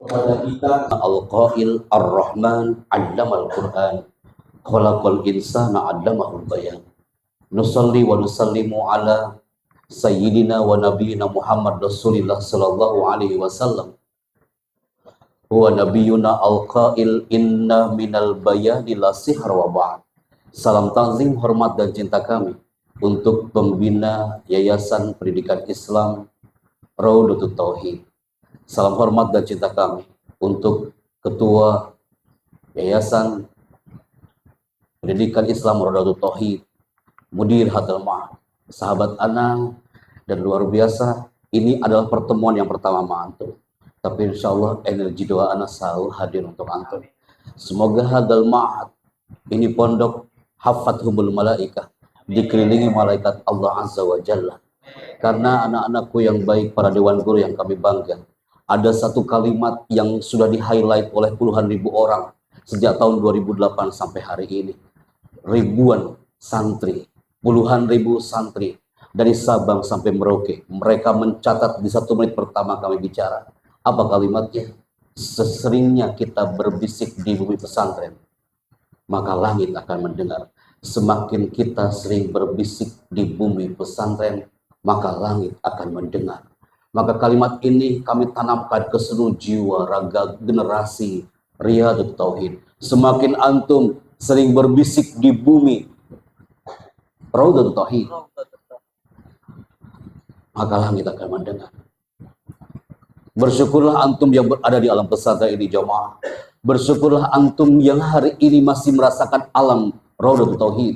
kepada kita Al-Qail Ar-Rahman 'allamal Qur'an khalaqal insana 'allamahul bayan. Nusalli wa nusallimu ala sayyidina wa nabiyina Muhammad Rasulillah sallallahu alaihi wasallam. Huwa nabiyuna al-qail inna minal bayani la sihr wa ba'd. Salam ta'zim, hormat dan cinta kami untuk pembina Yayasan Pendidikan Islam Raudatul Tauhid. Salam hormat dan cinta kami untuk Ketua Yayasan Pendidikan Islam Raudatul Tauhid, Mudir Hadal Ma'ad, sahabat Ana, dan luar biasa, ini adalah pertemuan yang pertama sama antum. Tapi insya Allah energi doa Ana selalu hadir untuk antum. Semoga Hadal Ma'ad, ini pondok hafathumul malaikah, dikelilingi malaikat Allah Azza wa Jalla. Karena anak-anakku yang baik, para dewan guru yang kami bangga, ada satu kalimat yang sudah di-highlight oleh puluhan ribu orang sejak tahun 2008 sampai hari ini. Ribuan santri, puluhan ribu santri dari Sabang sampai Merauke, mereka mencatat di 1 menit pertama kami bicara. Apa kalimatnya? Seseringnya kita berbisik di bumi pesantren, maka langit akan mendengar. Semakin kita sering berbisik di bumi pesantren, maka langit akan mendengar. Maka kalimat ini kami tanamkan ke seluruh jiwa raga generasi Riyadut Tauhid. Semakin antum sering berbisik di bumi Raudatul Tauhid, maka langit akan mendengar. Bersyukurlah antum yang berada di alam pesantren ini, jamaah. Bersyukurlah antum yang hari ini masih merasakan alam Raudatul Tauhid.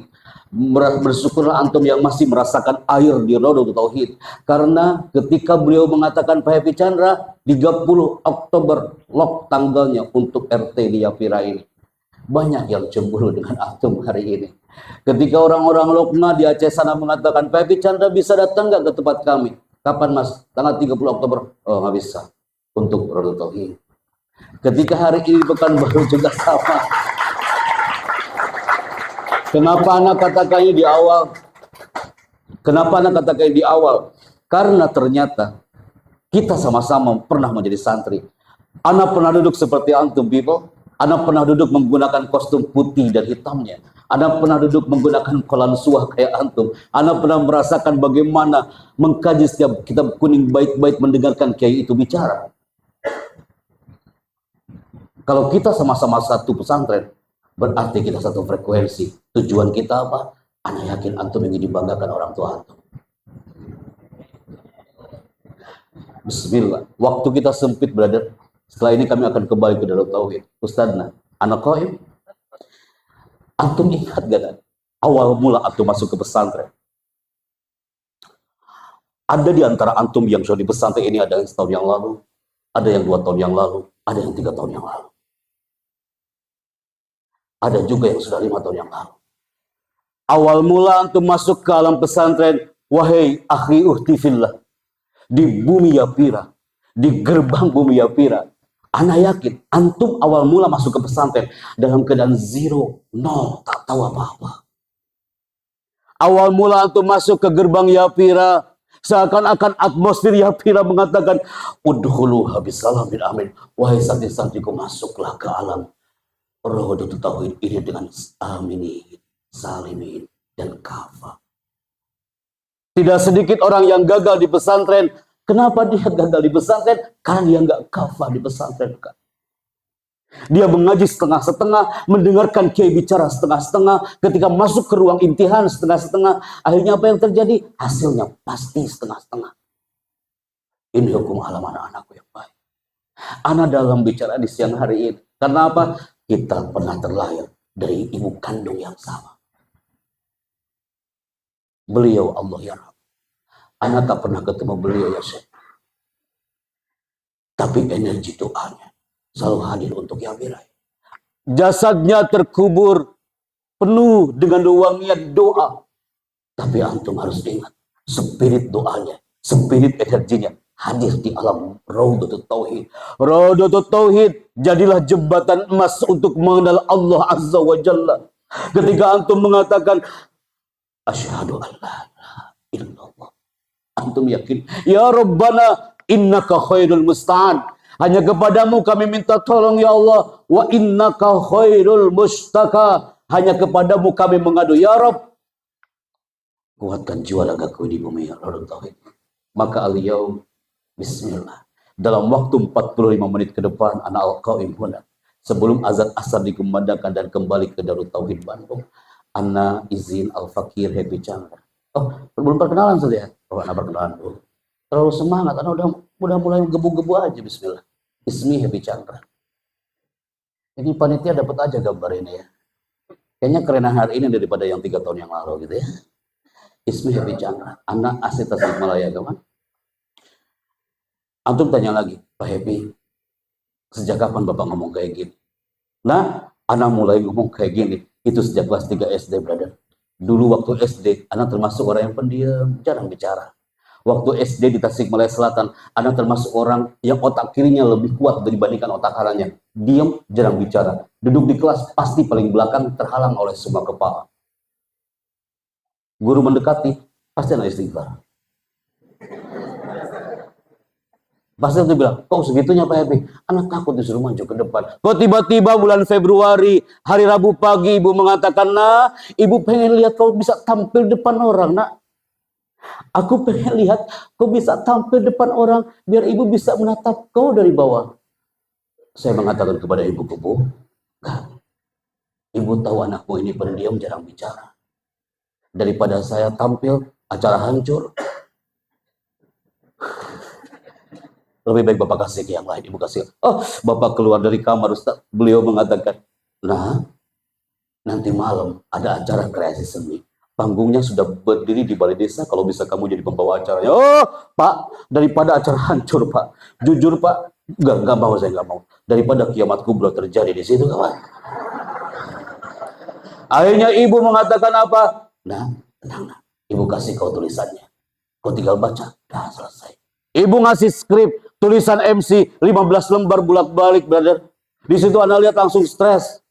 Bersyukurlah antum yang masih merasakan air di Raudatul Tauhid. Karena ketika beliau mengatakan Pak Happy Chandra 30 Oktober lock tanggalnya untuk RT di Yapira ini, banyak yang cemburu dengan antum hari ini. Ketika orang-orang Lokna di Aceh sana mengatakan Pak Happy Chandra bisa datang nggak ke tempat kami? Kapan mas? Tanggal 30 Oktober. Oh nggak bisa. Untuk Raudatul Tauhid. Ketika hari ini Pekanbaru juga sama. Kenapa anak katakannya di awal? Kenapa anak katakannya di awal? Karena ternyata kita sama-sama pernah menjadi santri. Anak pernah duduk seperti antum, people. Anak pernah duduk menggunakan kostum putih dan hitamnya. Anak pernah duduk menggunakan kolan suah kayak antum. Anak pernah merasakan bagaimana mengkaji setiap kitab kuning bait-bait mendengarkan kiai itu bicara. Kalau kita sama-sama satu pesantren, berarti kita satu frekuensi. Tujuan kita apa? Ana yakin antum ingin dibanggakan orang tua antum. Bismillah. Waktu kita sempit, brother. Setelah ini kami akan kembali ke Darut Tauhid. Ustadzna, anak qaim. Antum ingat gak kan? Awal mula antum masuk ke pesantren. Ada di antara antum yang sudah di pesantren ini, ada yang setahun yang lalu, ada yang 2 tahun yang lalu, ada yang 3 tahun yang lalu. Ada juga yang sudah 5 tahun yang lalu. Awal mula antum masuk ke alam pesantren, wahai akhi uhti fillah, di bumi Yapira, di gerbang bumi Yapira, ana yakin antum awal mula masuk ke pesantren dalam keadaan zero, nol, tak tahu apa-apa. Awal mula antum masuk ke gerbang Yapira, seakan-akan atmosfer Yapira mengatakan, udkhuluha bisalam bin amin, wahai santri-santriku, masuklah ke alam Raudatul Tauhid ini dengan aminin, salimin, dan kafa. Tidak sedikit orang yang gagal di pesantren. Kenapa dia gagal di pesantren? Karena dia nggak kafa di pesantren. Dia mengaji setengah-setengah, mendengarkan kiai bicara setengah-setengah. Ketika masuk ke ruang imtihan setengah-setengah, akhirnya apa yang terjadi? Hasilnya pasti setengah-setengah. Ini hukum alam anak-anakku yang baik. Anak dalam bicara di siang hari ini. Karena apa? Kita pernah terlahir dari ibu kandung yang sama. Beliau Allah ya Rabb. Anak tak pernah ketemu beliau ya Syekh. Tapi energi doanya selalu hadir untuk Yapira. Jasadnya terkubur penuh dengan wangian doa. Tapi antum harus ingat, spirit doanya, spirit energinya hadir di alam Raudatul Tauhid. Raudatul Tauhid jadilah jembatan emas untuk mengenal Allah Azza wa Jalla. Ketika antum mengatakan asyhadu an la ilaha illallah, antum yakin ya Rabbana innaka khairul musta'an, Hanya kepadamu kami minta tolong ya Allah. Wa innaka khairul mustaka. Hanya kepadamu kami mengadu ya Rabb. Kuatkan jiwa ragaku di bumi ya Allah tauhid. Maka al-yaum bismillah. Dalam waktu 45 menit ke depan ana al-qaim huna. Sebelum azan asar dikumandangkan dan kembali ke Darut Tauhid Bandung. Ana izin al-fakir Happy Chandra. Oh, belum perkenalan saja. Oh, ana perkenalan dulu. Terlalu semangat, ana udah mulai gebu-gebu aja bismillah. Ismi Happy Chandra. Ini panitia dapat aja gambar ini ya. Kayaknya kerenan hari ini daripada yang 3 tahun yang lalu gitu ya. Ismi Happy Chandra, anak asli Tasikmalaya kawan. Antum tanya lagi, Pak Happy, sejak kapan Bapak ngomong kayak gini? Nah, anak mulai ngomong kayak gini, itu sejak kelas 3 SD, brother. Dulu waktu SD, anak termasuk orang yang pendiam, jarang bicara. Waktu SD di Tasikmalaya Selatan, anak termasuk orang yang otak kirinya lebih kuat dibandingkan otak kanannya. Diam, jarang bicara. Duduk di kelas pasti paling belakang, terhalang oleh semua kepala. Guru mendekati, pasti anak istighfar. Pasti itu bilang, kok segitunya Pak Happy? Anak takut disuruh maju ke depan. Kok tiba-tiba bulan Februari, hari Rabu pagi, ibu mengatakan, nah, ibu pengen lihat kau bisa tampil depan orang, nak. Aku pengen lihat kau bisa tampil depan orang, biar ibu bisa menatap kau dari bawah. Saya mengatakan kepada ibu, ibu tahu anakku ini pendiam, jarang bicara. Daripada saya tampil, acara hancur. Lebih baik Bapak kasih ke yang lain, Ibu kasih. Oh, Bapak keluar dari kamar, Ustaz. Beliau mengatakan, nah, nanti malam ada acara kreasi seni. Panggungnya sudah berdiri di balai desa, kalau bisa kamu jadi pembawa acaranya. Oh, Pak, daripada acara hancur, Pak. Jujur, Pak, enggak mau, saya enggak mau. Daripada kiamat kubra terjadi di situ, kawan. Akhirnya ibu mengatakan apa? Nah, tenang. Ibu kasih kau tulisannya. Kau tinggal baca. Dah selesai. Ibu ngasih skrip, tulisan MC, 15 lembar bolak-balik, brother. Di situ anak lihat langsung stres.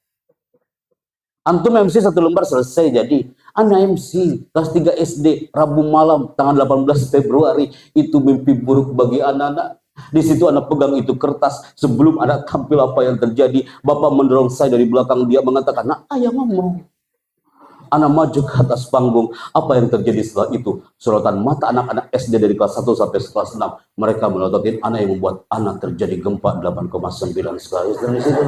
Antum MC 1 lembar selesai jadi. Anak MC kelas 3 SD, Rabu malam, tanggal 18 Februari. Itu mimpi buruk bagi anak-anak. Di situ anak pegang itu kertas. Sebelum anak tampil apa yang terjadi, Bapak mendorong saya dari belakang. Dia mengatakan, nah ayah ngomong. Anak maju ke atas panggung. Apa yang terjadi setelah itu? Sorotan mata anak-anak SD dari kelas 1 sampai kelas 6. Mereka melototin anak yang membuat anak terjadi gempa 8,9 sekali. Dari situ,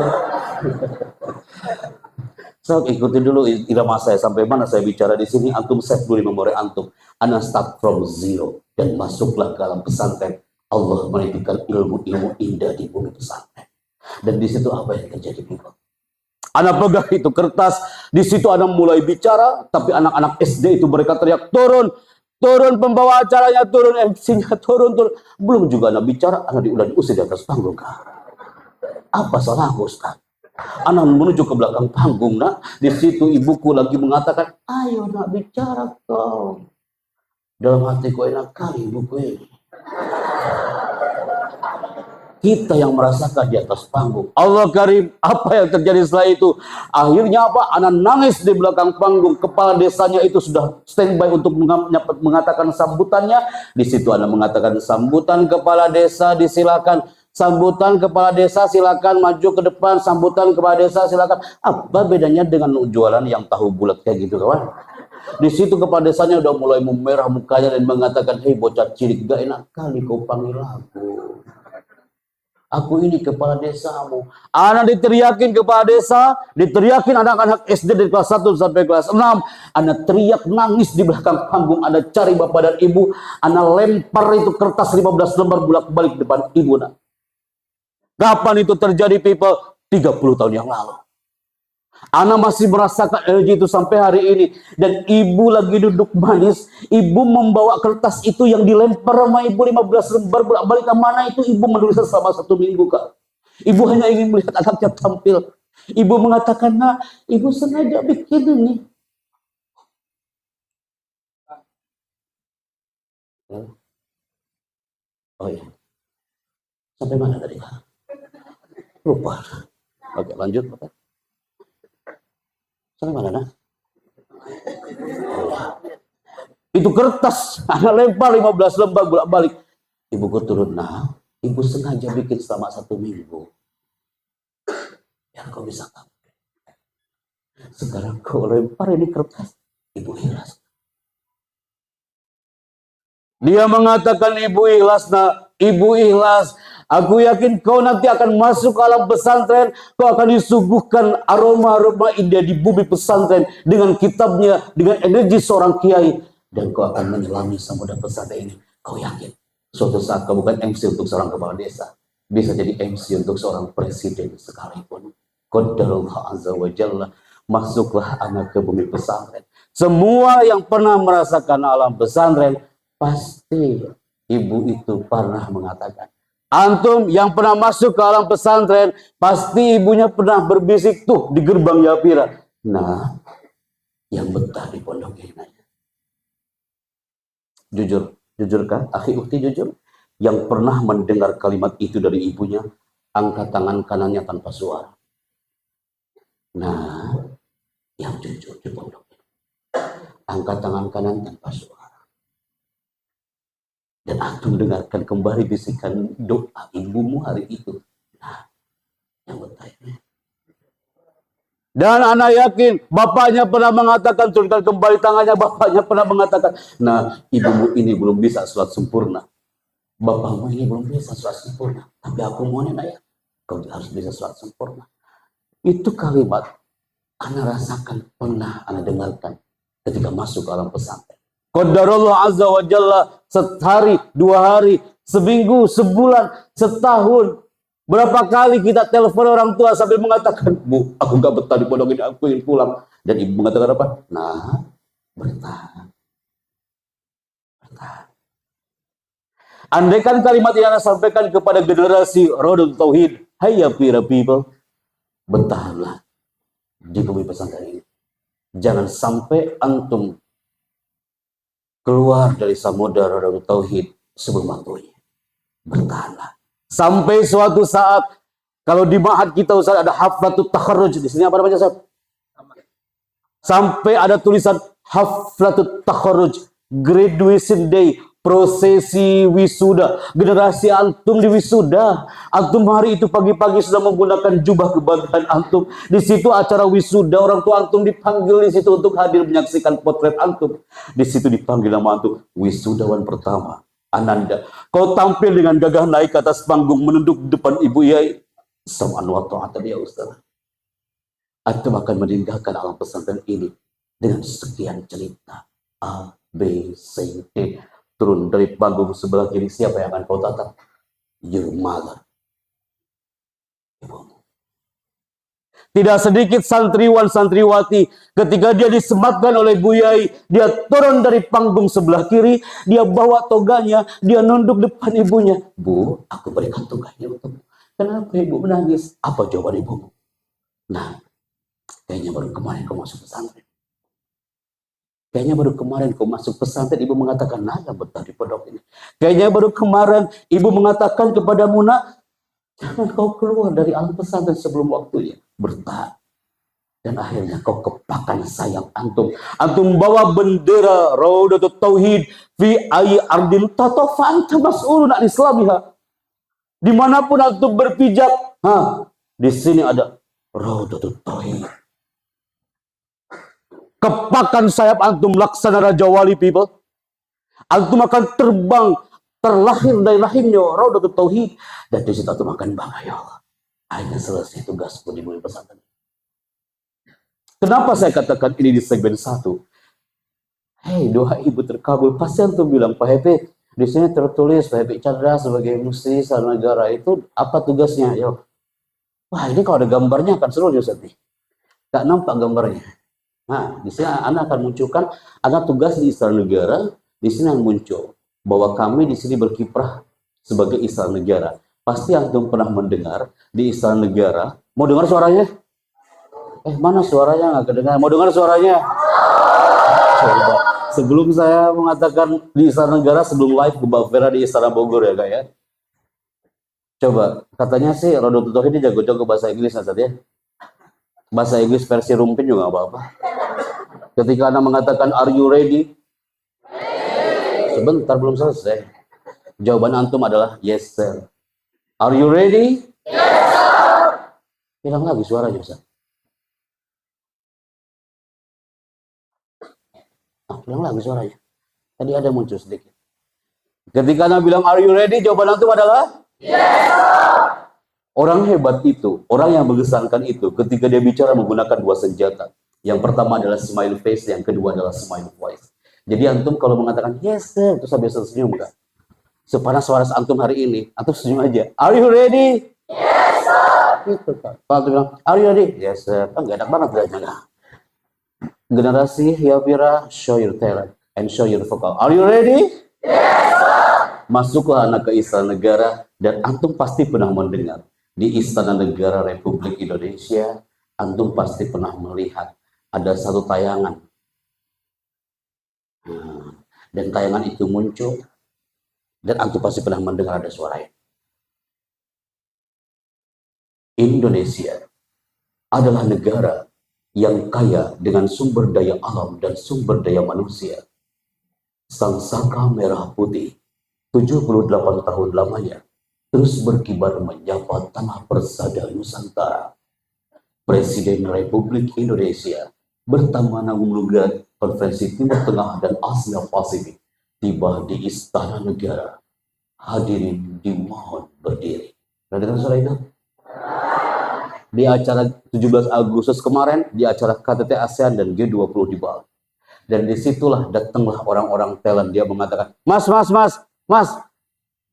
saya ikuti dulu irama saya sampai mana saya bicara di sini. Antum save dulu di memori antum. Anak start from zero dan masuklah ke dalam pesantren. Allah menitipkan ilmu-ilmu indah di bumi pesantren. Dan di situ apa yang terjadi, people? Anak pegang itu kertas, di situ anak mulai bicara, tapi anak-anak SD itu mereka teriak, turun pembawa acaranya, turun MC-nya, turun. Belum juga anak bicara, anak udah diusir di atas panggung. Apa salahku, Ustaz? Anak menuju ke belakang panggung, nak. Di situ ibuku lagi mengatakan, ayo nak bicara kau. Dalam hatiku enak kali ibuku ini. Kita yang merasakan di atas panggung. Allah Karim, apa yang terjadi setelah itu? Akhirnya apa? Anak nangis di belakang panggung. Kepala desanya itu sudah standby untuk mengatakan sambutannya. Di situ anak mengatakan sambutan kepala desa disilakan. Sambutan kepala desa silakan maju ke depan. Sambutan kepala desa silakan. Apa bedanya dengan jualan yang tahu bulat kayak gitu, kawan? Di situ kepala desanya udah mulai memerah mukanya dan mengatakan, hei bocah cilik, gak enak kali kau panggil aku. Aku ini kepala desamu. Anak diteriakin kepala desa, diteriakin anak-anak SD dari kelas 1 sampai kelas 6. Anak teriak nangis di belakang panggung. Anak cari bapak dan ibu. Anak lempar itu kertas 15 lembar bolak-balik depan ibu. Nak. Kapan itu terjadi, people? 30 tahun yang lalu. Anak masih merasakan energi itu sampai hari ini. Dan ibu lagi duduk manis. Ibu membawa kertas itu yang dilempar sama ibu 15 lembar bolak-balik ke mana itu ibu menulis selama 1 minggu, Kak. Ibu hanya ingin melihat anaknya tampil. Ibu mengatakan, nah, ibu sengaja bikin ini. Oh iya. Sampai mana tadi, Kak? Lupa. Oke, lanjut, Bapak. Sampai mana, nah? Itu kertas, anak lempar 15 lembar bolak-balik. Ibuku turun, nah, Ibu sengaja bikin selama 1 minggu. Biar kau bisa tahu. Sekarang kau lempar ini kertas. Ibu ikhlas. Dia mengatakan, ibu ikhlas, nak. Ibu ikhlas. Aku yakin kau nanti akan masuk ke alam pesantren. Kau akan disuguhkan aroma-aroma indah di bumi pesantren. Dengan kitabnya, dengan energi seorang kiai. Dan kau akan menyelami samudra pesantren ini. Kau yakin? Suatu saat kau bukan MC untuk seorang kepala desa. Bisa jadi MC untuk seorang presiden sekalipun. Qadarullah azza wa jalla. Masuklah anak ke bumi pesantren. Semua yang pernah merasakan alam pesantren, pasti ibu itu pernah mengatakan. Antum yang pernah masuk ke alam pesantren, pasti ibunya pernah berbisik tuh di gerbang Yapira. Nah, yang betah di pondok ini. Jujur kan? Akhi ukti jujur. Yang pernah mendengar kalimat itu dari ibunya, angkat tangan kanannya tanpa suara. Nah, yang jujur di pondok ini. Angkat tangan kanan tanpa suara. Dan antum dengarkan kembali bisikan doa ibumu hari itu. Nah, yang bertanya. Dan anak yakin, bapaknya pernah mengatakan, turunkan kembali tangannya, bapaknya pernah mengatakan, nah, ibumu ini belum bisa sholat sempurna. Bapakmu ini belum bisa sholat sempurna. Tapi aku mau nih, ya, kau harus bisa sholat sempurna. Itu kalimat, anak rasakan, pernah anak dengarkan ketika masuk ke alam pesantren. Qadarullah azza wa jalla, sehari, 2 hari, seminggu, sebulan, setahun. Berapa kali kita telepon orang tua sampai mengatakan, Bu, aku gak betah di pondok ini, aku ingin pulang. Dan ibu mengatakan apa? Nah, bertahan. Bertahan. Andaikan kalimat yang Anda sampaikan kepada generasi Rodul Tauhid, hai Yapira people, bertahanlah di bumi pesantren ini. Jangan sampai antum keluar dari samudra Rodul Tauhid sebelum waktunya. Bertahanlah. Sampai suatu saat, kalau di ma'had kita Ustaz ada haflatut takharruj. Di sini apa namanya Ustaz? Sampai ada tulisan haflatut takharruj, graduation day, prosesi wisuda. Generasi antum di wisuda. Antum hari itu pagi-pagi sudah menggunakan jubah kebanggaan antum. Di situ acara wisuda, orang tua antum dipanggil di situ untuk hadir menyaksikan potret antum. Di situ dipanggil nama antum, wisudawan pertama, Ananda. Kau tampil dengan gagah naik ke atas panggung, menunduk di depan ibu yai. Sam'an wa ta'atan ya Ustaz. Antum akan meninggalkan alam pesantren ini dengan sekian cerita A, B, C, D. Turun dari panggung sebelah kiri, siapa yang akan kau tatap? Your mother. Ibumu. Tidak sedikit santriwan santriwati ketika dia disematkan oleh Bu Yai, dia turun dari panggung sebelah kiri, dia bawa toganya, dia nunduk depan ibunya. Bu, aku berikan toganya untukmu. Kenapa ibu menangis? Apa jawaban ibumu? Nah, kayaknya baru kemarin kau masuk pesantren. Kayaknya baru kemarin kau masuk pesantren, ibu mengatakan, nah, betah di pondok ini. Kayaknya baru kemarin ibu mengatakan kepadamu, nak, jangan kau keluar dari alam pesantren sebelum waktunya. Bertahan. Dan akhirnya kau kepakan sayang antum. Antum bawa bendera Raudatut Tauhid fi ayyi ardin tatafan mas'ulun an islamiha. Dimanapun antum berpijak, di sini ada Raudatut Tauhid. Kepakan sayap antum laksana Raja Wali people. Antum akan terbang, terlahir dari rahimnya Raudatut Tauhid. Dan di situ antum akan bangga, ya Allah. Akhirnya selesai tugasku di bumi pesantren. Kenapa saya katakan ini di segmen 1? Hei, doa ibu terkabul. Pasti antum bilang, Pak Happy, di sini tertulis Pak Happy Chandra sebagai Mufti negara itu apa tugasnya? Yo. Wah, ini kalau ada gambarnya akan seru ya Ustaz nih. Gak nampak gambarnya. Nah, di sini Anda akan munculkan ada tugas di Istana Negara. Di sini yang muncul bahwa kami di sini berkiprah sebagai Istana Negara. Pasti antum pernah mendengar di Istana Negara. Mau dengar suaranya? Mana suaranya? Nggak kedengar. Mau dengar suaranya? Coba. Sebelum saya mengatakan di Istana Negara, sebelum live ke Bavera di Istana Bogor ya kak ya. Coba. Katanya sih Raudatut Tauhid ini jago-jago bahasa Inggris Ustaz ya. Bahasa Inggris versi rumpin juga nggak apa-apa. Ketika Anda mengatakan are you ready? Sebentar belum selesai. Jawaban antum adalah yes sir. Are you ready? Yes. Hilang lagi suaranya, Ustaz. Hilang lagi suaranya. Tadi ada muncul sedikit. Ketika Anda bilang are you ready, jawaban antum adalah yes. Orang hebat itu, orang yang mengesankan itu, ketika dia bicara menggunakan dua senjata. Yang pertama adalah smile face, yang kedua adalah smile voice. Jadi antum kalau mengatakan yes sir, terus habis senyum enggak? Sepanas suara antum hari ini, antum senyum aja. Are you ready? Yes sir. Gitu kan. Kalau antum bilang are you ready? Yes sir. Kan gak enak banget belajarnya. Generasi Yafira, show your talent and show your vocal. Are you ready? Yes sir. Masuklah anak ke Istana Negara dan antum pasti pernah mendengar di Istana Negara Republik Indonesia, antum pasti pernah melihat ada satu tayangan. Dan tayangan itu muncul dan antum pasti pernah mendengar ada suaranya. Indonesia adalah negara yang kaya dengan sumber daya alam dan sumber daya manusia. Sang saka merah putih 78 tahun lamanya terus berkibar menyapa tanah persada Nusantara. Presiden Republik Indonesia bertambah nanggung lugat Konferensi Timur Tengah dan Asia Pasifik tiba di Istana Negara. Hadirin dimohon berdiri. Pernah dengar suara itu? Di acara 17 Agustus kemarin, di acara KTT ASEAN dan G20 di Bali. Dan disitulah datanglah orang-orang talent. Dia mengatakan, Mas,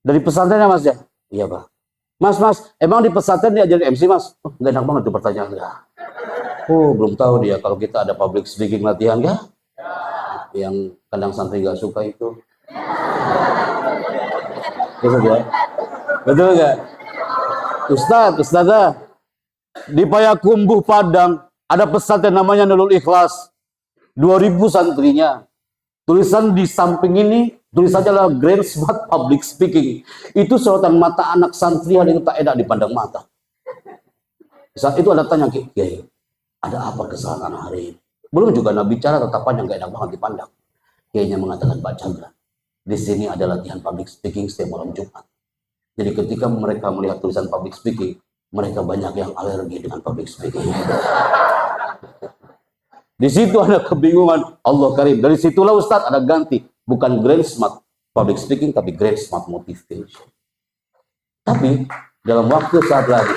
dari pesantrennya Mas ya? Iya Pak. Mas, emang di pesantren dia jadi MC Mas? Oh, gak enak banget tuh pertanyaannya. Oh, belum tahu dia kalau kita ada public speaking latihan ya? Yang kadang santri gak suka itu. Betul gak? Ustazah, di Payakumbuh Padang ada pesantren namanya Nurul Ikhlas. 2000 santrinya. Tulisan di samping ini, tulisannya adalah Grand Smart Public Speaking. Itu sorotan mata anak santri yang tak enak dipandang mata. Saat itu ada tanya, Kiai, ada apa kesalahan hari ini? Belum juga Nabi bicara tatapan yang gak enak banget dipandang. Kiainya mengatakan, Pak Chandra, di sini ada latihan public speaking setiap malam Jumat. Jadi ketika mereka melihat tulisan public speaking, mereka banyak yang alergi dengan public speaking. Di situ ada kebingungan. Allah Karim. Dari situlah Ustadz ada ganti. Bukan Grand Smart Public Speaking, tapi Grand Smart Motivation. Tapi dalam waktu saat lagi.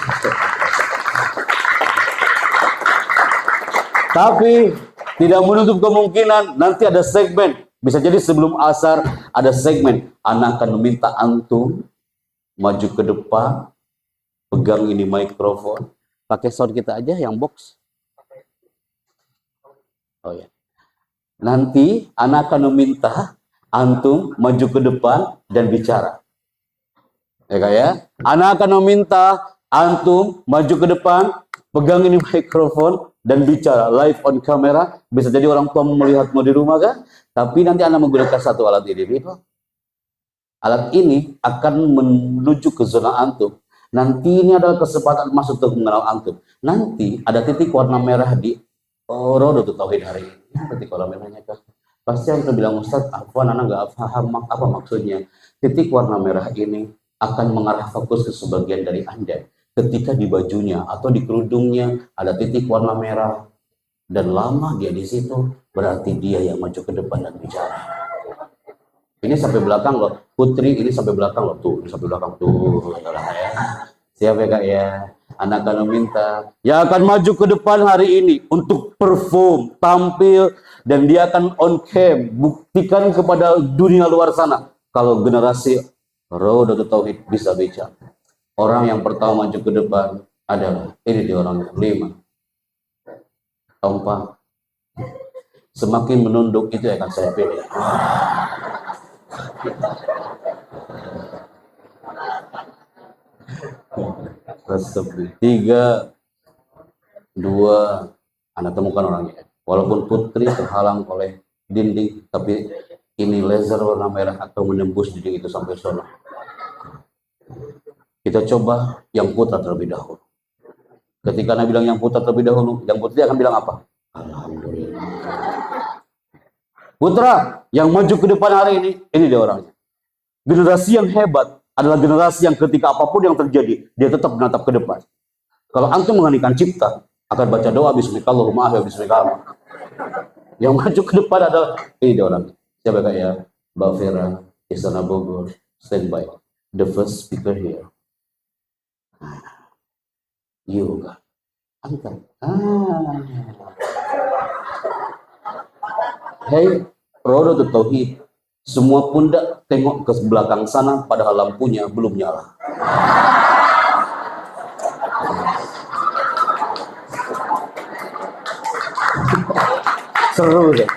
Tapi tidak menutup kemungkinan nanti ada segmen. Bisa jadi sebelum asar ada segmen. Anak akan meminta antum maju ke depan. Pegang ini mikrofon. Pakai sound kita aja yang box. Oh ya. Nanti anak akan meminta antum maju ke depan dan bicara. Ya Kak ya? Anak akan meminta antum maju ke depan, pegang ini mikrofon dan bicara live on camera. Bisa jadi orang tua melihatmu di rumah kan? Tapi nanti anak menggunakan satu alat ini. Alat ini akan menuju ke zona antum. Nanti ini adalah kesempatan masuk untuk mengenal antum. Nanti ada titik warna merah di Rodotul Tauhid hari ini. Titik warna merahnya kan? Pasti antum bilang, Ustaz, Afwan, anak nggak paham apa maksudnya. Titik warna merah ini akan mengarah fokus ke sebagian dari Anda. Ketika di bajunya atau di kerudungnya ada titik warna merah dan lama dia di situ, berarti dia yang maju ke depan dan bicara. Ini sampai belakang loh, Putri, ini sampai belakang loh, tuh, ini sampai belakang tuh, ya. Siap ya Kak ya? Anak akan meminta, yang akan maju ke depan hari ini untuk perform, tampil, dan dia akan on cam, buktikan kepada dunia luar sana kalau generasi Rodotul Tauhid bisa bicara. Orang yang pertama maju ke depan adalah ini dia orang 5. Tompa. Semakin menunduk itu akan saya pilih. 3, 2, Anda temukan orangnya. Walaupun Putri terhalang oleh dinding, tapi ini laser warna merah atau menembus dinding itu sampai sana. Kita coba yang Putra terlebih dahulu. Ketika Anda bilang yang Putra terlebih dahulu, yang Putri akan bilang apa? Alhamdulillah. Putra yang maju ke depan hari ini dia orangnya. Generasi yang hebat, adalah generasi yang ketika apapun yang terjadi, dia tetap menatap ke depan. Kalau antum mengheningkan cipta, akan baca doa bismillahirrahmanirrahim, bismillahirrahmanirrahim. Yang maju ke depan adalah ini orang. Siapa kayak Mbak Vera, Istana Bogor, standby. The first speaker here. Yoga. Angkat. Hei, Rodo Tauhid. Semua pundak tengok ke belakang sana, padahal lampunya belum nyala. Seru deh,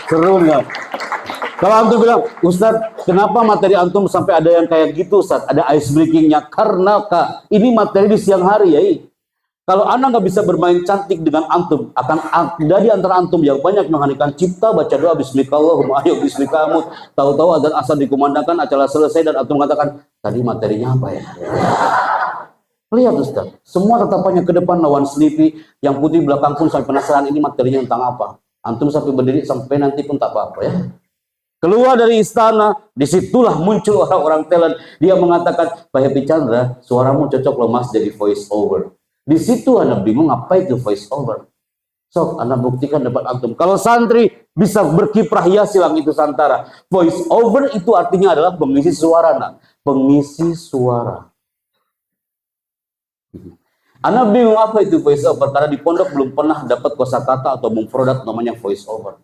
seru nggak? Kalau antum bilang, Ustadz, kenapa materi antum sampai ada yang kayak gitu, Ustadz? Ada ice breakingnya, karena Kak, ini materi di siang hari ya. Kalau Anda nggak bisa bermain cantik dengan antum, akan ada di antara antum yang banyak mengheningkan cipta, baca doa bismillahirrahmanirrahim, ayo bismillahirrahmanirrahim, tahu-tahu adzan asar dikumandangkan, acara selesai dan antum mengatakan, tadi materinya apa ya? Lihat Ustaz, semua tatapannya ke depan lawan selipi, yang putih belakang pun sampai penasaran ini materinya tentang apa. Antum sampai berdiri sampai nanti pun tak apa-apa ya. Keluar dari istana, disitulah muncul orang-orang talent. Dia mengatakan, Pak Happy Chandra, suaramu cocok loh mas jadi voice over. Di situ Anda bingung apa itu voice over. So, Anda buktikan dapat antum. Kalau santri bisa berkiprah ya silang itu santara. Voice over itu artinya adalah pengisi suara. Nah. Pengisi suara. Anda bingung apa itu voice over. Karena di pondok belum pernah dapat kosakata atau mufradat namanya voice over.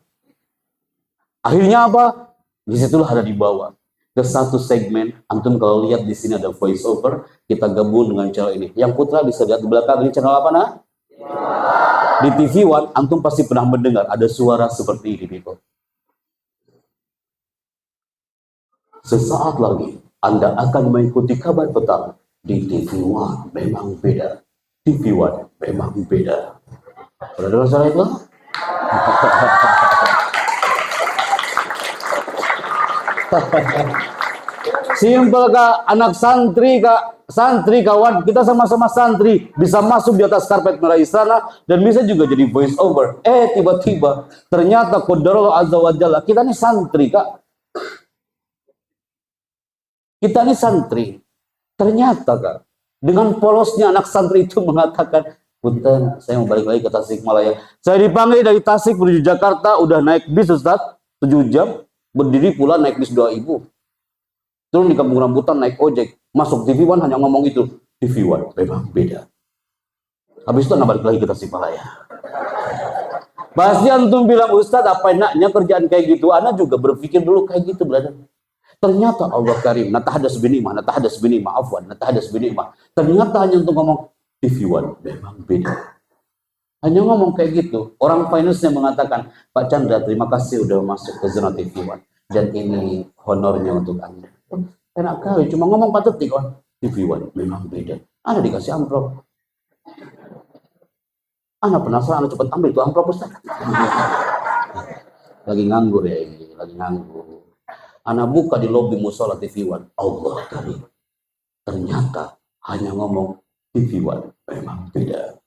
Akhirnya apa? Disitulah ada di bawah. Ke satu segmen, antum kalau lihat di sini ada voice over, kita gabung dengan channel ini. Yang putra bisa lihat di belakang ini channel apa nah? Di TV One, antum pasti pernah mendengar ada suara seperti ini, people. Sesaat lagi, Anda akan mengikuti kabar petang di TV One. Memang beda. TV One memang beda. Pernah dengar suara itu? Simpel kak, anak santri kak, santri kawan, kita sama-sama santri, bisa masuk di atas karpet merah istana dan bisa juga jadi voice over. Tiba-tiba ternyata qadarullah azza wa jalla, kita ini santri kak, kita ini santri. Ternyata kak, dengan polosnya anak santri itu mengatakan, punten, saya mau balik lagi ke Tasikmalaya. Saya dipanggil dari Tasik menuju Jakarta, udah naik bis Ustaz, 7 jam. Berdiri pula naik bis 2.000. Turun di Kampung Rambutan naik ojek. Masuk TV One hanya ngomong itu. TV One memang beda. Habis itu balik lagi ke Tasikmalaya. Pasti antum bilang, Ustadz apa enaknya kerjaan kayak gitu. Ana juga berpikir dulu kayak gitu, brother. Ternyata Allah Karim. Natahadas binimah, natahadas binimah, afwan, natahadas binimah. Ternyata hanya untuk ngomong TV One memang beda. Hanya ngomong kayak gitu. Orang finance-nya mengatakan, Pak Chandra, terima kasih udah masuk ke zona TV One. Dan ini honornya untuk Anda. Enak kali, cuma ngomong 4 detik. TV One memang beda. Anda dikasih amplop. Anda penasaran, Anda cepat ambil tuh amplop, Ustaz. Lagi nganggur ya ini, lagi nganggur. Anda buka di lobi musola TV One. Allah Karim. Ternyata hanya ngomong TV One memang beda.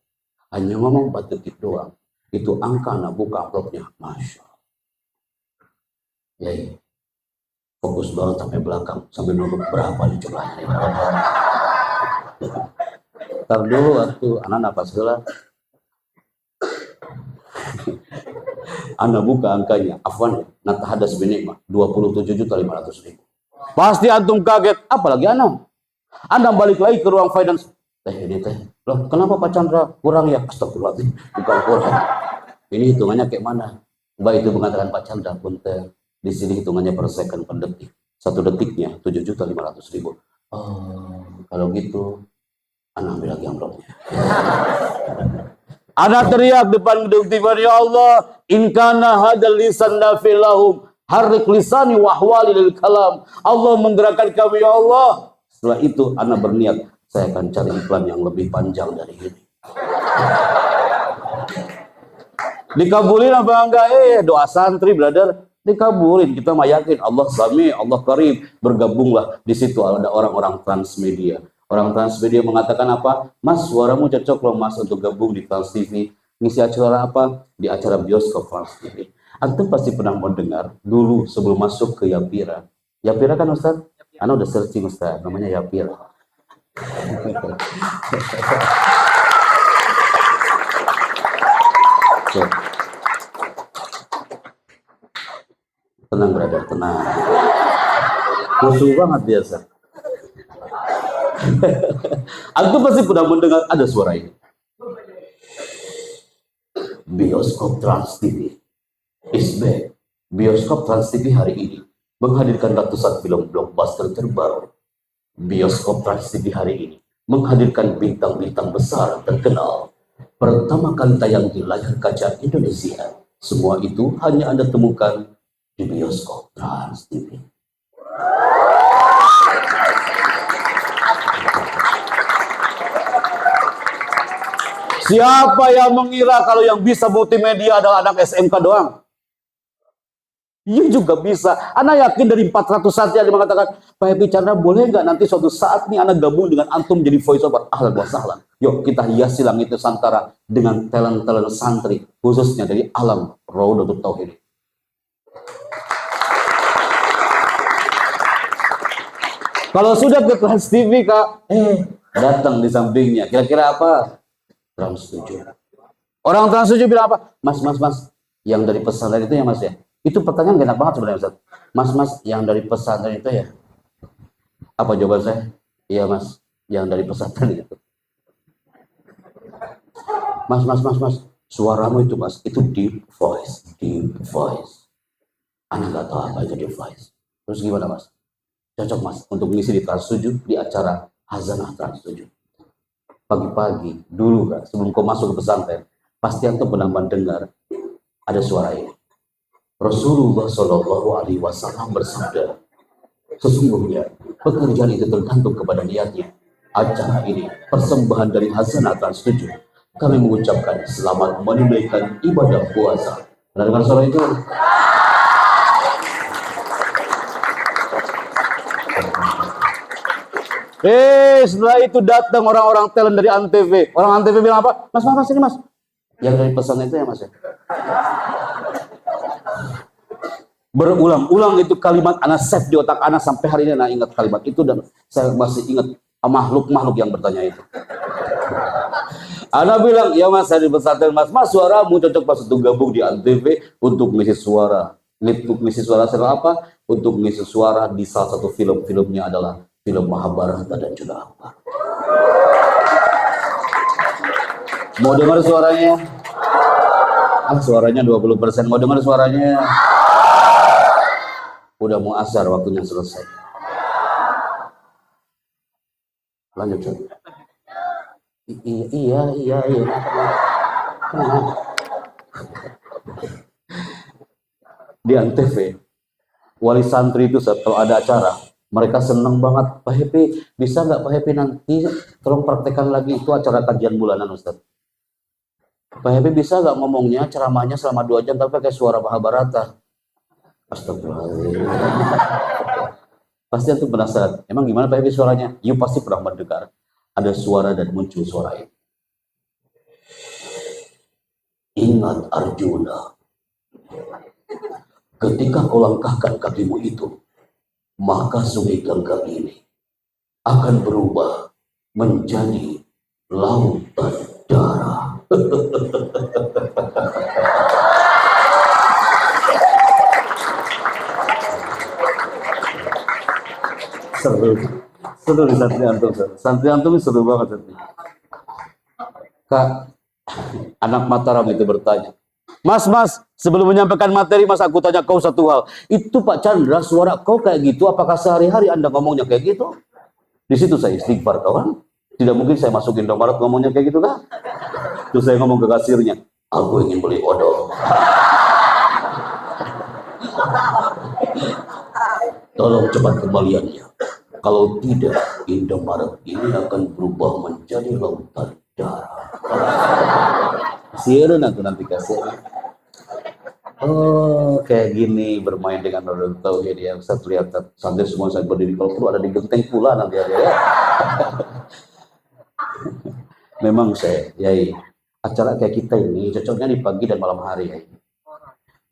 Hanya ngomong 4 detik doang. Itu angka anak buka amplopnya. Masya Allah. Ya, fokus banget sampai belakang. Sampai nunggu berapa nih jumlahnya. Ntar dulu waktu anak napas dulu. Anak buka angkanya. Afwan, natahadas binikmah. 27.500.000. Pasti antum kaget. Apalagi anak. Anda balik lagi ke ruang finance. Ini loh, kenapa Pak Chandra kurang ya? Astagfirullahaladzim, bukan kurang. Ini hitungannya kayak mana? Mbak itu mengatakan Pak Chandra pun di sini hitungannya per second per detik. 1 detiknya 7.500.000. Oh, kalau gitu, Anda ambil lagi amplopnya. Anda teriak depan gedung TV, ya Allah, in kana hadal lisan nafilahum harik lisani wahwali lil kalam. Allah menggerakkan kami, ya Allah. Setelah itu, Anda berniat, saya akan cari iklan yang lebih panjang dari ini. Dikabulin apa enggak? Doa santri, brother. Dikabulin. Kita mah yakin Allah Sami, Allah Karim. Bergabunglah. Di situ ada orang-orang transmedia. Orang transmedia mengatakan apa? Mas, suaramu cocok loh mas untuk gabung di Trans TV. Ngisi acara apa? Di acara bioskop Trans TV. Antum pasti pernah mendengar dulu sebelum masuk ke Yapira. Yapira kan Ustaz? Ana udah searching Ustaz, namanya Yapir. So, tenang brother, tenang. Khusyuk banget biasa. Aku pasti pernah mendengar ada suara ini. Bioskop Trans TV is back. Bioskop Trans TV hari ini menghadirkan ratusan film blockbuster terbaru. Bioskop Trans TV hari ini menghadirkan bintang-bintang besar terkenal. Pertama kali tayang di layar kaca Indonesia. Semua itu hanya Anda temukan di Bioskop Trans TV. Siapa yang mengira kalau yang bisa multimedia adalah anak SMK doang? Iya juga bisa. Anak yakin dari 400 saja dia mengatakan, Pak Happy Chandra boleh nggak nanti suatu saat nih anak gabung dengan antum jadi voice over? Ahlan wa sahlan. Yuk kita hiasi langit Nusantara dengan talent-talent santri khususnya dari alam Raudatul Tauhid. Kalau sudah ke Trans TV Kak, datang di sampingnya. Kira-kira apa? Trans 7. Orang Trans 7 bilang apa? Mas, yang dari pesantren itu ya Mas ya? Itu pertanyaan enak banget sebenarnya Ustaz. Mas, yang dari pesantren itu ya? Apa jawaban saya? Iya Mas, yang dari pesantren itu. Mas, suaramu itu Mas, itu deep voice. Anak gak tahu apa itu deep voice. Terus gimana Mas? Cocok Mas untuk mengisi di Trans 7 di acara Hazanah Trans 7. Pagi-pagi dulu Kak, sebelum kau masuk ke pesantren, pasti antum pernah mendengar ada suara ini. Rasulullah Shallallahu Alaihi Wasallam bersabda, sesungguhnya pekerjaan itu tergantung kepada niatnya. Acara ini persembahan dari Hazanah Trans 7. Kami mengucapkan selamat menunaikan ibadah puasa. Pernah dengar suara itu? Setelah itu datang orang-orang talent dari Antv. Orang Antv bilang apa? Mas, ini Mas. Yang dari pesan itu ya Mas ya. Berulang-ulang itu kalimat anak save di otak anak sampai hari ini anak ingat kalimat itu dan saya masih ingat makhluk-makhluk yang bertanya itu. Anak bilang, ya Mas saya di pesantren Mas suaramu cocok Mas untuk gabung di Antv untuk mengisi suara. Untuk mengisi suara apa? Untuk mengisi suara di salah satu film-filmnya adalah film Mahabharata dan juga apa. Mau dengar suaranya? Suaranya 20%. Mau dengar suaranya? Udah mau asar, waktunya selesai. Lanjut. Iya. Di Antv, wali santri itu kalau ada acara, mereka seneng banget. Pak Happy, bisa nggak Pak Happy nanti tolong praktekkan lagi itu acara kajian bulanan Ustaz. Pak Happy bisa nggak ngomongnya, ceramahnya selama 2 jam tapi pakai suara Mahabharata. Astagfirullahaladzim. Pasti antum penasaran, emang gimana Pak Happy suaranya? You pasti pernah mendengar ada suara dan muncul suara ini. Ingat Arjuna, ketika kau langkahkan kakimu itu, maka sungai Gangga ini akan berubah menjadi lautan darah. Seru di santri antum. Santri antum seru banget. Kak, anak Mataram itu bertanya, Mas, sebelum menyampaikan materi, Mas, aku tanya kau satu hal. Itu Pak Chandra, suara kau kayak gitu, apakah sehari-hari Anda ngomongnya kayak gitu? Di situ saya istighfar, kawan. Tidak mungkin saya masukin Indomaret ngomongnya kayak gitu, kan? Terus saya ngomong ke kasirnya, aku ingin beli odol. Tolong cepat kembaliannya. Kalau tidak, Indomaret ini akan berubah menjadi lautan darah. Siaran aku nanti kasih. Oh, kayak gini bermain dengan Raudatul Tauhid ya. Saya lihat santri semua saya berdiri, kalau perlu ada di genteng pula nanti ada ya. Memang saya, acara kayak kita ini cocoknya di pagi dan malam hari ya.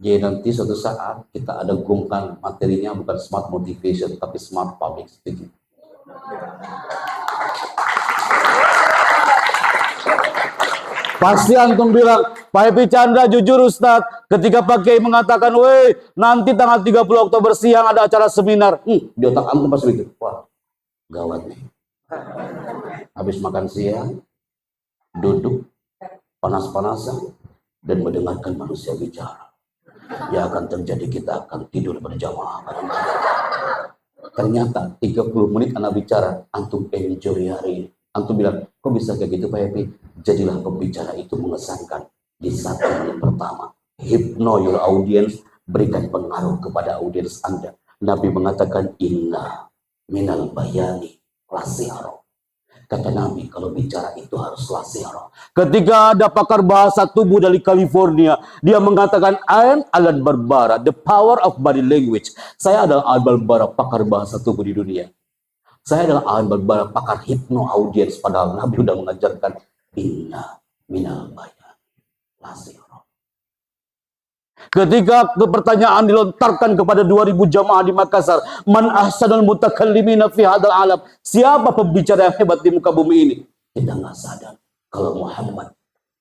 Jadi nanti suatu saat kita ada gungkan materinya bukan smart motivation, tapi smart public speaking. Pasti antum bilang, Pak Happy Chandra jujur Ustadz, ketika Pak Kiai mengatakan, weh nanti tanggal 30 Oktober siang ada acara seminar. Di otak antum pasti mikir, wah gawat nih. Habis makan siang, duduk, panas-panasan, dan mendengarkan manusia bicara. Ya akan terjadi, kita akan tidur berjamaah. Ternyata 30 menit anak bicara, antum enjoy hari ini. Antum bilang, kok bisa kayak gitu Pak Happy? Jadilah pembicara itu mengesankan di 1 menit pertama. Hypno your audience, berikan pengaruh kepada audiens Anda. Nabi mengatakan, inna minal bayani lasihro. Kata Nabi, kalau bicara itu harus lasihro. Ketika ada pakar bahasa tubuh dari California, dia mengatakan, I am Alan Barbara, the power of body language. Saya adalah Alan Barbara, pakar bahasa tubuh di dunia. Saya adalah Alan Barbara, pakar hipno audiens. Padahal Nabi sudah mengajarkan, inna minal bayan lasihro. Ketika pertanyaan dilontarkan kepada 2000 jamaah di Makassar, man ahsanul mutakallimina fi hadzal alam, siapa pembicara yang hebat di muka bumi ini? Kita nggak sadar kalau Muhammad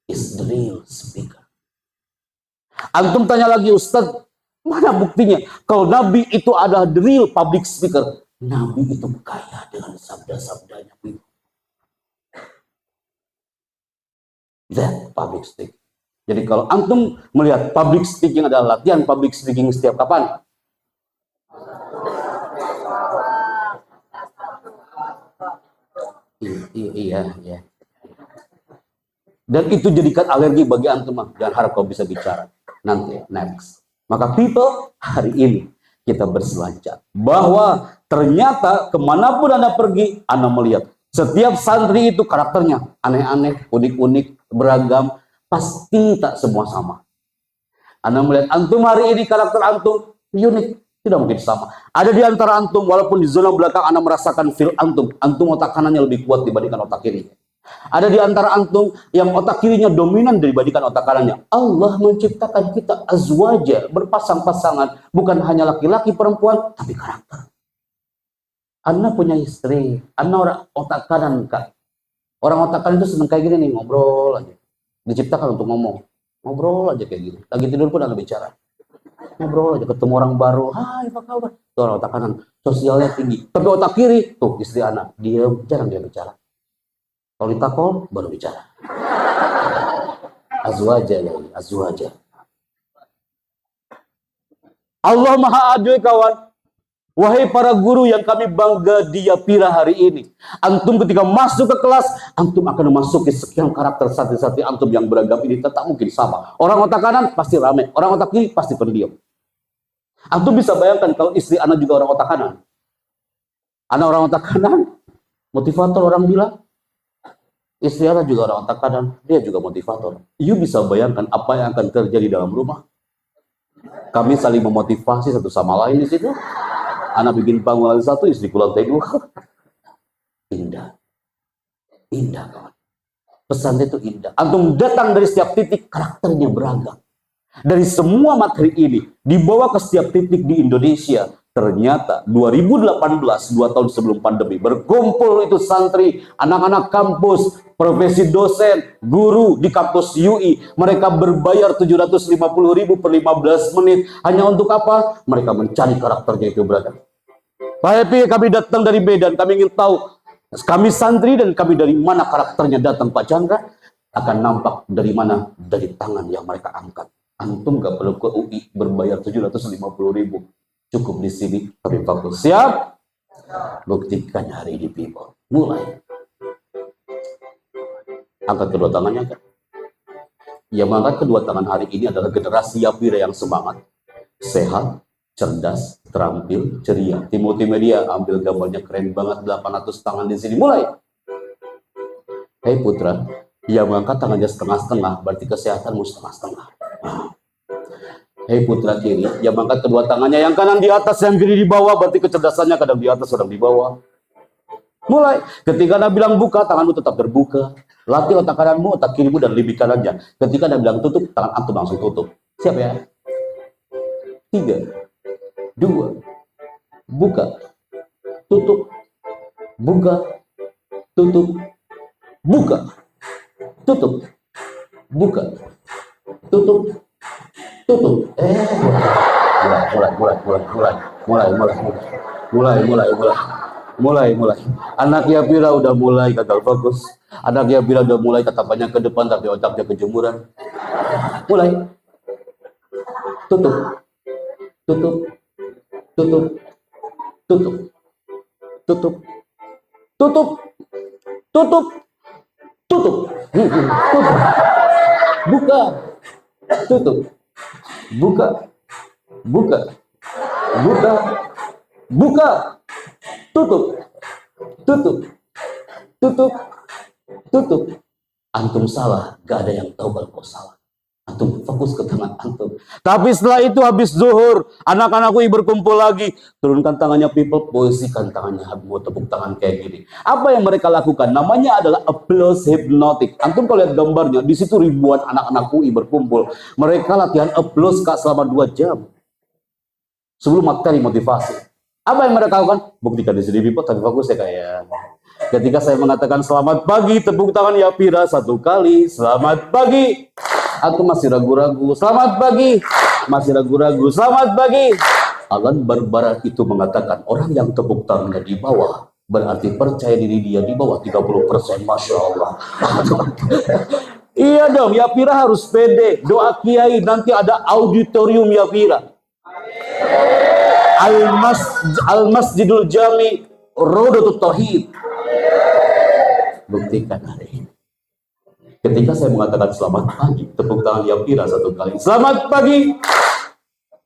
is the real speaker. Antum tanya lagi, Ustaz, mana buktinya kalau Nabi itu adalah the real public speaker? Nabi itu kaya dengan sabda-sabdanya. That public speaking. Jadi kalau antum melihat public speaking adalah latihan public speaking setiap kapan? Iya. Dan itu jadikan alergi bagi antum, dan harap kau bisa bicara. Nanti, next. Maka people, hari ini kita berselancar bahwa ternyata kemanapun Anda pergi, Anda melihat setiap santri itu karakternya aneh-aneh, unik-unik, beragam, pasti tak semua sama. Anda melihat antum hari ini, karakter antum unik, tidak mungkin sama. Ada di antara antum, walaupun di zona belakang Anda merasakan feel antum otak kanannya lebih kuat dibandingkan otak kiri. Ada di antara antum yang otak kirinya dominan dibandingkan otak kanannya. Allah menciptakan kita azwaja, berpasang-pasangan, bukan hanya laki-laki perempuan, tapi karakter. Anda punya istri, Anda orang otak kanan, Kak. Orang otak kanan itu senang kayak gini nih, ngobrol aja. Diciptakan untuk ngomong, ngobrol aja kayak gini. Lagi tidur pun Anda bicara, ngobrol aja, ketemu orang baru, hai apa kabar? Itu orang otak kanan, sosialnya tinggi. Tapi otak kiri, tuh istri Anda, dia jarang dia bicara. Kalau ditakol, baru bicara. Azwaja ya, azwaja. Allah Maha Adil kawan. Wahai para guru yang kami bangga diapira hari ini. Antum ketika masuk ke kelas, antum akan memasuki sekian karakter santri-santri antum yang beragam ini. Tak mungkin sama. Orang otak kanan pasti ramai, orang otak kiri pasti pendiam. Antum bisa bayangkan kalau istri anak juga orang otak kanan. Anak orang otak kanan, motivator orang bilang. Istri anak juga orang otak kanan, dia juga motivator. You bisa bayangkan apa yang akan terjadi dalam rumah. Kami saling memotivasi satu sama lain di situ. Anak bikin panggung satu, istri pulang tidur. Indah. Indah kawan. Pesan itu indah. Antum datang dari setiap titik, karakternya beragam. Dari semua materi ini, dibawa ke setiap titik di Indonesia. Ternyata 2018, 2 tahun sebelum pandemi, berkumpul itu santri, anak-anak kampus, profesi dosen, guru di kampus UI. Mereka berbayar 750.000 per 15 menit. Hanya untuk apa? Mereka mencari karakternya itu beragam. Pak Happy, kami datang dari Medan, kami ingin tahu, kami santri dan kami dari mana karakternya datang Pak Chandra, akan nampak dari mana, dari tangan yang mereka angkat. Antum gak perlu ke UI berbayar 750.000. Cukup di sini, tapi fokus. Siap? Buktikan hari ini people. Mulai. Angkat kedua tangannya kan? Yang mengangkat kedua tangan hari ini adalah generasi Yapira yang semangat, sehat, cerdas, terampil, ceria. Timothy Media, ambil gambarnya keren banget, 800 tangan di sini. Mulai. Hei putra, yang mengangkat tangannya setengah-setengah, berarti kesehatanmu setengah-setengah. Hei putra kiri, yang mengangkat kedua tangannya, yang kanan di atas, yang kiri di bawah, berarti kecerdasannya kadang di atas, kadang di bawah. Mulai. Ketika Anda bilang buka, tanganmu tetap terbuka. Latih otak kananmu, otak kirimu, dan lebih kanannya. Ketika Anda bilang tutup, tangan antum langsung tutup. Siap ya? 3, 2, buka, tutup, buka, tutup, buka, tutup, buka, tutup, tutup. Mulai. Anak Yapira udah mulai gagal fokus. Anak Yapira udah mulai tatapannya ke depan tapi otaknya kejemuran. Mulai. Tutup. Tutup. Tutup. Tutup. Tutup. Tutup. Tutup. Tutup. Tutup. Buka. Tutup. Buka. Buka. Buka. Buka. Tutup. Tutup. Tutup. Tutup. Antum salah, gak ada yang tahu kalau kau salah. Antum fokus ke tangan antum. Tapi setelah itu habis zuhur, anak-anakku berkumpul lagi. Turunkan tangannya people, posisikan tangannya, mau tepuk tangan kayak gini. Apa yang mereka lakukan? Namanya adalah applause hypnotic. Antum kalau lihat gambarnya, di situ ribuan anak-anak UI berkumpul. Mereka latihan applause Kak selama 2 jam. Sebelum materi motivasi. Apa yang mereka lakukan? Buktikan di sini people, tapi fokus ya kayak. Ketika saya mengatakan selamat pagi, tepuk tangan Yapira 1 kali. Selamat pagi. Atau masih ragu-ragu, selamat pagi, masih ragu-ragu, selamat pagi. Alan Barbara itu mengatakan orang yang tepuk tangannya di bawah berarti percaya diri dia di bawah 30%. Masya Allah. Iya dong, Yapira harus pede. Doa kiai nanti ada auditorium Yapira. Al-Masjidul Jami Rodotul Tauhid. Buktikan hari ini. Ketika saya mengatakan selamat pagi, tepuk tangan Yapira 1 kali. Selamat pagi.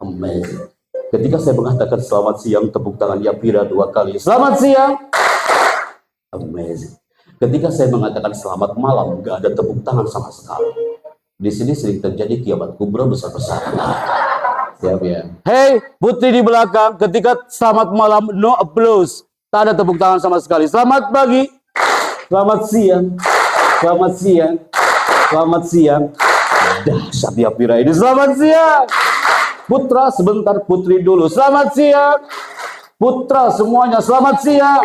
Amazing. Ketika saya mengatakan selamat siang, tepuk tangan Yapira 2 kali. Selamat siang. Amazing. Ketika saya mengatakan selamat malam, gak ada tepuk tangan sama sekali. Di sini sering terjadi kiamat kubra besar-besaran. Siap ya. Hey, putri di belakang, ketika selamat malam, no applause. Tak ada tepuk tangan sama sekali. Selamat pagi. Selamat siang. Selamat siang. Selamat siang. Dahsyat Yapira ini. Selamat siang. Putra sebentar, putri dulu. Selamat siang. Putra semuanya selamat siang.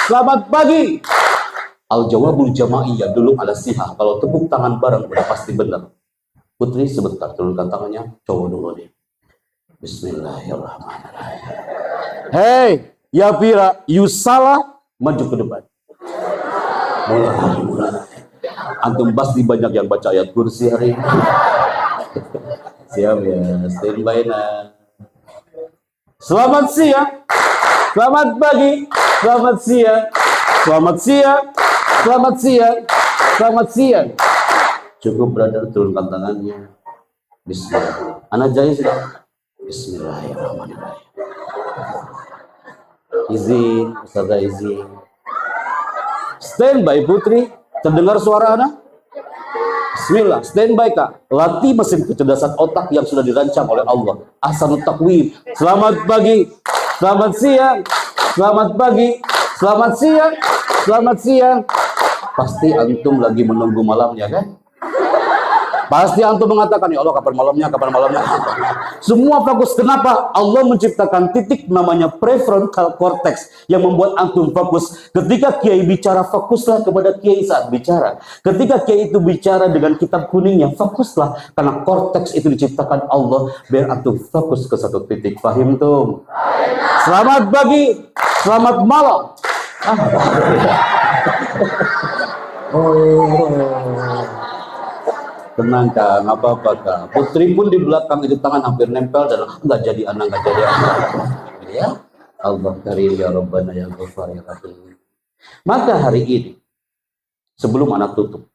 Selamat pagi. Al-jawabul jamaiyah dulu ala sihah. Kalau tepuk tangan bareng udah pasti benar. Putri sebentar, turunkan tangannya. Cowok dulu nih. Bismillahirrahmanirrahim. Hey, Yapira, you salah, maju ke depan. Mulai. Antum pasti banyak yang baca ayat kursi hari ini. Siap ya, standby nah. Selamat siang, selamat pagi, selamat siang, selamat siang, selamat siang, selamat siang. Cukup brother, turunkan tangannya. Bismillah. Anak jaya sudah. Bismillahirrahmanirrahim. Izin, Ustazah izin. Standby putri. Terdengar suara anak? Bismillah, standby Kak. Latih mesin kecerdasan otak yang sudah dirancang oleh Allah. Ahsanut taqwim. Selamat pagi, selamat siang, selamat pagi, selamat siang, selamat siang. Pasti antum lagi menunggu malamnya kan? Pasti antum mengatakan, ya Allah kapan malamnya, kapan malamnya. Semua fokus. Kenapa? Allah menciptakan titik namanya prefrontal cortex yang membuat antum fokus. Ketika kiai bicara, fokuslah kepada kiai saat bicara. Ketika kiai itu bicara dengan kitab kuningnya, fokuslah. Karena cortex itu diciptakan Allah biar antum fokus ke satu titik. Paham tuh? Selamat pagi, selamat malam. Tenang Kak, nggak apa-apa Kak. Putri pun di belakang itu tangan hampir nempel dan nggak jadi anak, nggak jadi anak. Ya, Allah karim ya Rabbana ya Ghafar ya Rahim. Maka hari ini, sebelum anak tutup,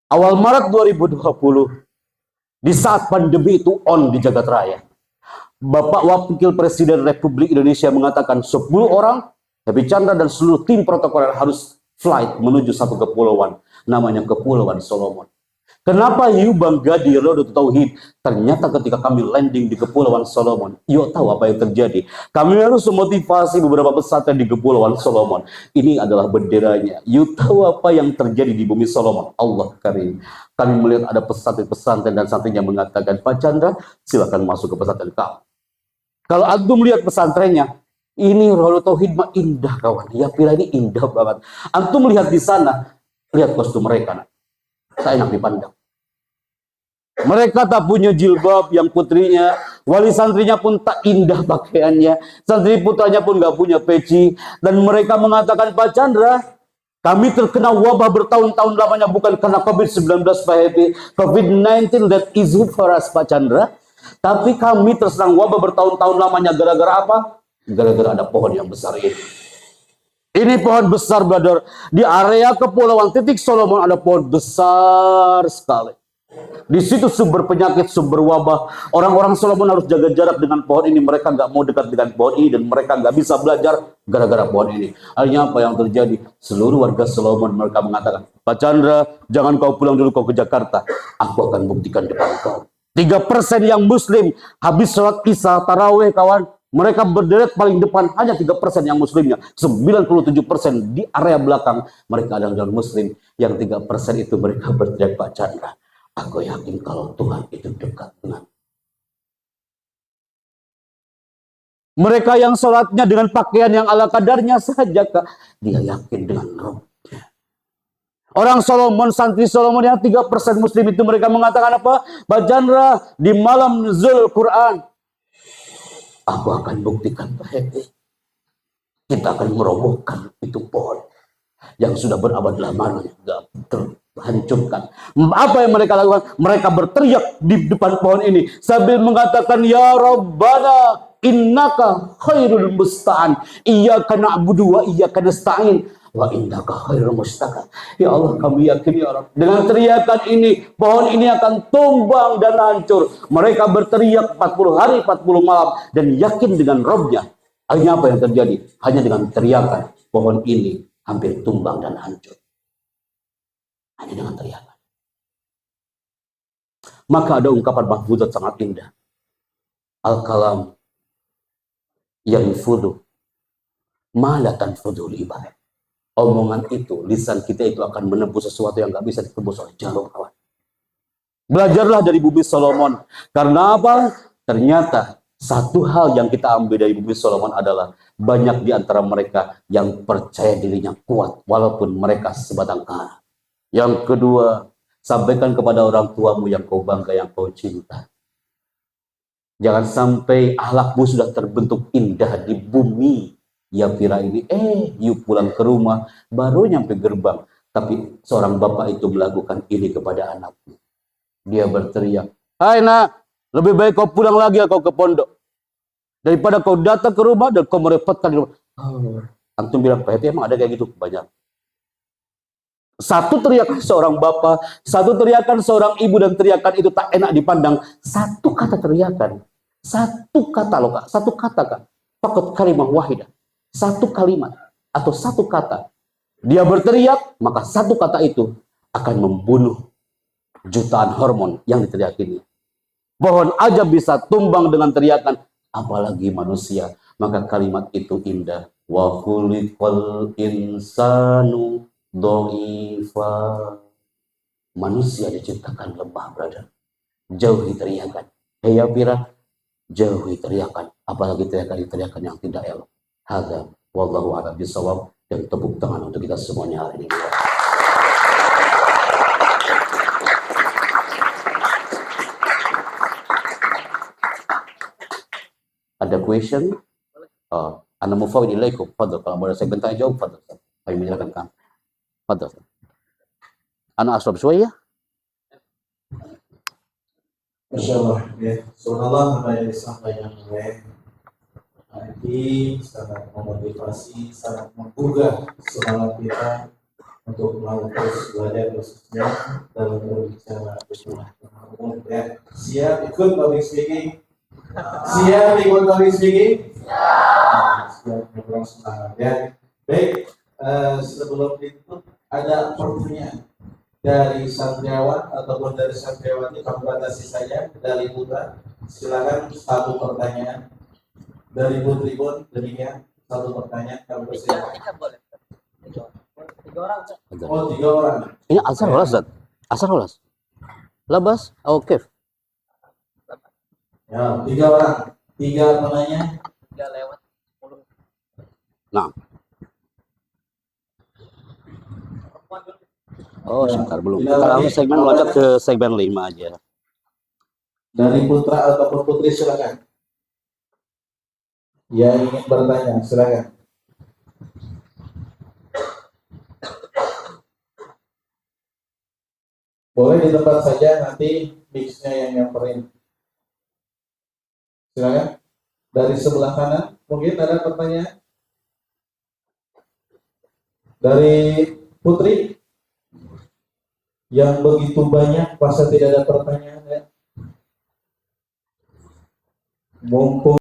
awal Maret 2020, di saat pandemi itu on di jagat raya, Bapak Wakil Presiden Republik Indonesia mengatakan 10 orang, Happy Chandra dan seluruh tim protokoler harus flight menuju satu kepulauan, namanya Kepulauan Solomon. Kenapa you bangga di Rodo Tauhid? Ternyata ketika kami landing di Kepulauan Solomon, you tahu apa yang terjadi? Kami harus memotivasi beberapa pesantren di Kepulauan Solomon. Ini adalah benderanya. You tahu apa yang terjadi di bumi Solomon? Allah Karim. Kami melihat ada pesantren-pesantren dan santri yang mengatakan, Pak Chandra, silakan masuk ke pesantren kamu. Kalau antum lihat pesantrennya, ini Rodo Tauhid mah indah kawan. Ya pira ini indah banget. Antum lihat di sana, lihat kostum mereka. Tak enak dipandang. Mereka tak punya jilbab yang putrinya, wali santrinya pun tak indah pakaiannya, santri putranya pun gak punya peci, dan mereka mengatakan, Pak Chandra, kami terkena wabah bertahun-tahun lamanya bukan karena COVID-19, Pak Happy, COVID-19 that is it for us, Pak Chandra, tapi kami terserang wabah bertahun-tahun lamanya gara-gara apa? Gara-gara ada pohon yang besar ini. Ini pohon besar, brother. Di area Kepulauan Titik Solomon ada pohon besar sekali. Di situ sumber penyakit, sumber wabah. Orang-orang Solomon harus jaga jarak dengan pohon ini. Mereka nggak mau dekat dengan pohon ini dan mereka nggak bisa belajar gara-gara pohon ini. Akhirnya apa yang terjadi? Seluruh warga Solomon mereka mengatakan, Pak Chandra, jangan kau pulang dulu kau ke Jakarta. Aku akan buktikan depan kau. 3% yang Muslim habis sholat Isya taraweh kawan. Mereka berderet paling depan, hanya 3% yang Muslimnya. 97% di area belakang mereka adalah non-Muslim. Yang 3% itu mereka berteriak, Pak Chandra, aku yakin kalau Tuhan itu dekat dengan mereka yang sholatnya dengan pakaian yang ala kadarnya saja, Kak. Dia yakin dengan Rabbnya. Orang Solomon, santri Solomon yang 3% Muslim itu mereka mengatakan apa? Pak Chandra, di malam nuzul Quran, aku akan buktikan, Pak Happy. Kita akan merobohkan itu pohon yang sudah berabad lamanya terhancurkan. Apa yang mereka lakukan? Mereka berteriak di depan pohon ini sambil mengatakan, Ya Rabbana innaka khairul musta'an, iyyaka na'budu wa iyyaka nasta'in wa innaka khairul musta'an. Ya Allah, kami yakin ya Rabb, dengan teriakan ini pohon ini akan tumbang dan hancur. Mereka berteriak 40 hari 40 malam dan yakin dengan Rabbnya. Akhirnya apa yang terjadi? Hanya dengan teriakan pohon ini hampir tumbang dan hancur. Hanya dengan teriakan. Maka ada ungkapan mahfudzat sangat indah. Al-kalam yanfudu ma la tanfudul ibadah. Omongan itu, lisan kita itu akan menembus sesuatu yang gak bisa ditembus oleh jarum, kawan. Belajarlah dari bumi Solomon. Karena apa? Ternyata satu hal yang kita ambil dari bumi Solomon adalah banyak di antara mereka yang percaya dirinya kuat walaupun mereka sebatang kara. Yang kedua, sampaikan kepada orang tuamu yang kau bangga, yang kau cinta. Jangan sampai akhlakmu sudah terbentuk indah di bumi Yapira ini, you pulang ke rumah baru nyampe gerbang, tapi seorang bapak itu melakukan ini kepada anaknya. Dia berteriak, hai nak, lebih baik kau pulang lagi kau ke pondok daripada kau datang ke rumah dan kau merepotkan di rumah. Antum bilang, Pak Heti, emang ada kayak gitu? Banyak. Satu teriakan seorang bapak, satu teriakan seorang ibu, dan teriakan itu tak enak dipandang. Satu kata teriakan, satu kata loh Kak, satu kata Kak, fakot kalimah wahidah, satu kalimat atau satu kata. Dia berteriak, maka satu kata itu akan membunuh jutaan hormon yang diteriakinya. Pohon aja bisa tumbang dengan teriakan, apalagi manusia. Maka kalimat itu indah. Wa khuliqal insanu dha'ifa. Manusia diciptakan lemah, brother. Jauhi teriakan. Hei Yapira, jauhi teriakan, apalagi teriakan yang tidak elok. Hadza wallahu a'lam bishawab, dan tepuk tangan untuk kita semuanya hari ini. Ada question? Ana mufawwid ilaikum. Fadhal, kalau boleh saya bentar jawab, fadhal. Kami menyerahkan kamu. Fadhal. Ana asrab syuaya. Masyaallah, ya. Subhanallah, apa yang disampaikan oleh Adi sangat memotivasi, sangat menggugah semangat kita untuk melakukan terus belajar khususnya dalam berbicara bersama umum. Ya, siap ikut public speaking? Siap ikut public speaking? Siap, kurang semangat ya. Baik, sebelum itu ada pertanyaan. dari santriawan ataupun dari santriawati, kami batasi saja. Dari putra, silakan satu pertanyaan. Dari putri pun demikian, satu pertanyaan. Kami persilakan. Oh, 3 orang. Ini asar holas, Zat. Asar holas. Labas, oke. Ya, 3 orang. 3 penanya. Nah. Oh, sebentar belum. Kalau segmen loncat ke segmen 5 aja. Dari putra ataupun putri silakan. Yang ingin bertanya, silakan. Boleh di tempat saja, nanti mix-nya yang nyamperin. Silakan. Dari sebelah kanan, mungkin ada pertanyaan? Dari putri? Yang begitu banyak, masa tidak ada pertanyaan ya? Mumpung